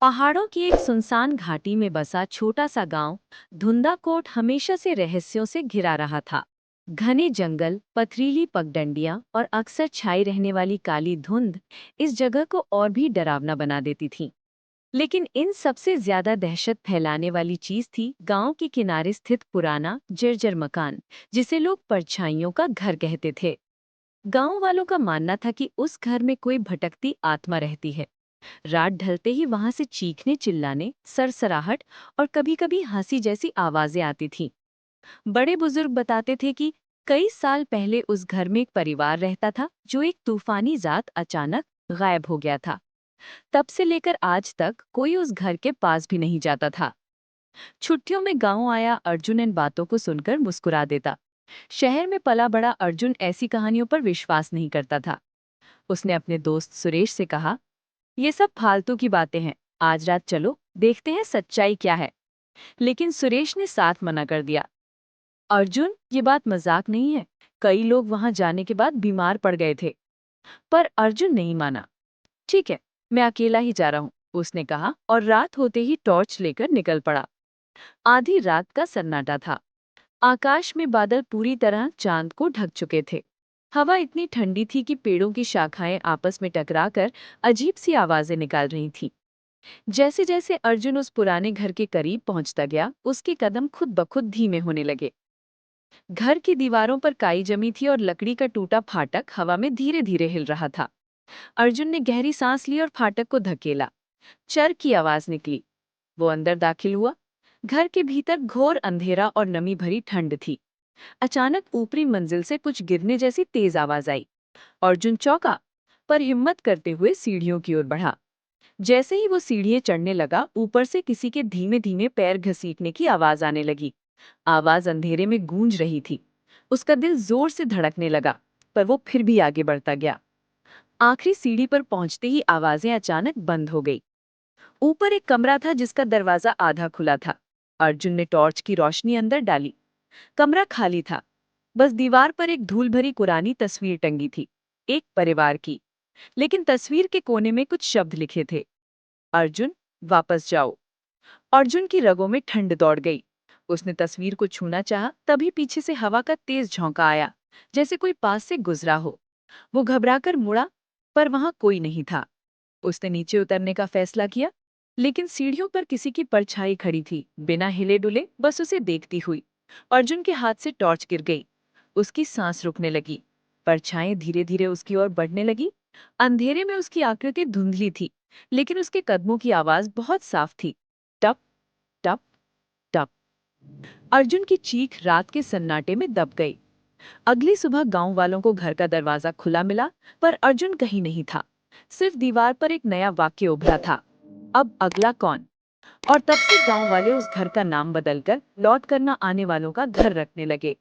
पहाड़ों की एक सुनसान घाटी में बसा छोटा सा गांव धुंधाकोट हमेशा से रहस्यों से घिरा रहा था। घने जंगल, पथरीली पगडंडियां और अक्सर छाई रहने वाली काली धुंध इस जगह को और भी डरावना बना देती थी। लेकिन इन सबसे ज्यादा दहशत फैलाने वाली चीज थी गांव के किनारे स्थित पुराना जर्जर मकान, जिसे लोग परछाइयों का घर कहते थे। गांव वालों का मानना था कि उस घर में कोई भटकती आत्मा रहती है। रात ढलते ही वहां से चीखने, चिल्लाने, सरसराहट और कभी-कभी हंसी जैसी आवाजें आती थीं। बड़े बुजुर्ग बताते थे कि कई साल पहले उस घर में एक परिवार रहता था जो एक तूफानी रात अचानक गायब हो गया था। तब से लेकर आज तक कोई उस घर के पास भी नहीं जाता था। छुट्टियों में गांव आया अर्जुन इन बातों को सुनकर मुस्कुरा देता। शहर में पला बड़ा अर्जुन ऐसी कहानियों पर विश्वास नहीं करता था। उसने अपने दोस्त सुरेश से कहा, ये सब फालतू की बातें हैं। आज रात चलो, देखते हैं सच्चाई क्या है। लेकिन सुरेश ने साथ मना कर दिया। अर्जुन, ये बात मजाक नहीं है। कई लोग वहां जाने के बाद बीमार पड़ गए थे। पर अर्जुन नहीं माना। ठीक है, मैं अकेला ही जा रहा हूँ, उसने कहा और रात होते ही टॉर्च लेकर निकल पड़ा। आधी रात का सन्नाटा था। आकाश में बादल पूरी तरह चांद को ढक चुके थे। हवा इतनी ठंडी थी कि पेड़ों की शाखाएं आपस में टकराकर अजीब सी आवाजें निकाल रही थीं। जैसे जैसे अर्जुन उस पुराने घर के करीब पहुंचता गया, उसके कदम खुद ब खुद धीमे होने लगे। घर की दीवारों पर काई जमी थी और लकड़ी का टूटा फाटक हवा में धीरे धीरे हिल रहा था। अर्जुन ने गहरी सांस ली और फाटक को धकेला। चर की आवाज निकली। वो अंदर दाखिल हुआ। घर के भीतर घोर अंधेरा और नमी भरी ठंड थी। अचानक ऊपरी मंजिल से कुछ गिरने जैसी तेज आवाज आई। अर्जुन चौंका, पर हिम्मत करते हुए सीढ़ियों की ओर बढ़ा। जैसे ही वो सीढ़ियां चढ़ने लगा, ऊपर से किसी के धीमे धीमे पैर घसीटने की आवाज आने लगी। आवाज अंधेरे में गूंज रही थी। उसका दिल जोर से धड़कने लगा, पर वो फिर भी आगे बढ़ता गया। आखिरी सीढ़ी पर पहुंचते ही आवाजें अचानक बंद हो गई। ऊपर एक कमरा था जिसका दरवाजा आधा खुला था। अर्जुन ने टॉर्च की रोशनी अंदर डाली। कमरा खाली था। बस दीवार पर एक धूल भरी पुरानी तस्वीर टंगी थी, एक परिवार की। लेकिन तस्वीर के कोने में कुछ शब्द लिखे थे, अर्जुन, वापस जाओ। अर्जुन की रगों में ठंड दौड़ गई। उसने तस्वीर को छूना चाहा, तभी पीछे से हवा का तेज झोंका आया, जैसे कोई पास से गुजरा हो। वो घबराकर मुड़ा, पर वहां कोई नहीं था। उसने नीचे उतरने का फैसला किया, लेकिन सीढ़ियों पर किसी की परछाई खड़ी थी, बिना हिले डुले, बस उसे देखती हुई। अर्जुन के हाथ से टॉर्च गिर गई। उसकी सांस रुकने लगी। परछाई धीरे धीरे उसकी ओर बढ़ने लगी। अंधेरे में उसकी आकृति धुंधली थी, लेकिन उसके कदमों की आवाज बहुत साफ थी। टप टप टप। अर्जुन की चीख रात के सन्नाटे में दब गई। अगली सुबह गांव वालों को घर का दरवाजा खुला मिला, पर अर्जुन कहीं नहीं था। सिर्फ दीवार पर एक नया वाक्य उभरा था, अब अगला कौन। और तब से गांव वाले उस घर का नाम बदलकर लौट करना आने वालों का घर रखने लगे।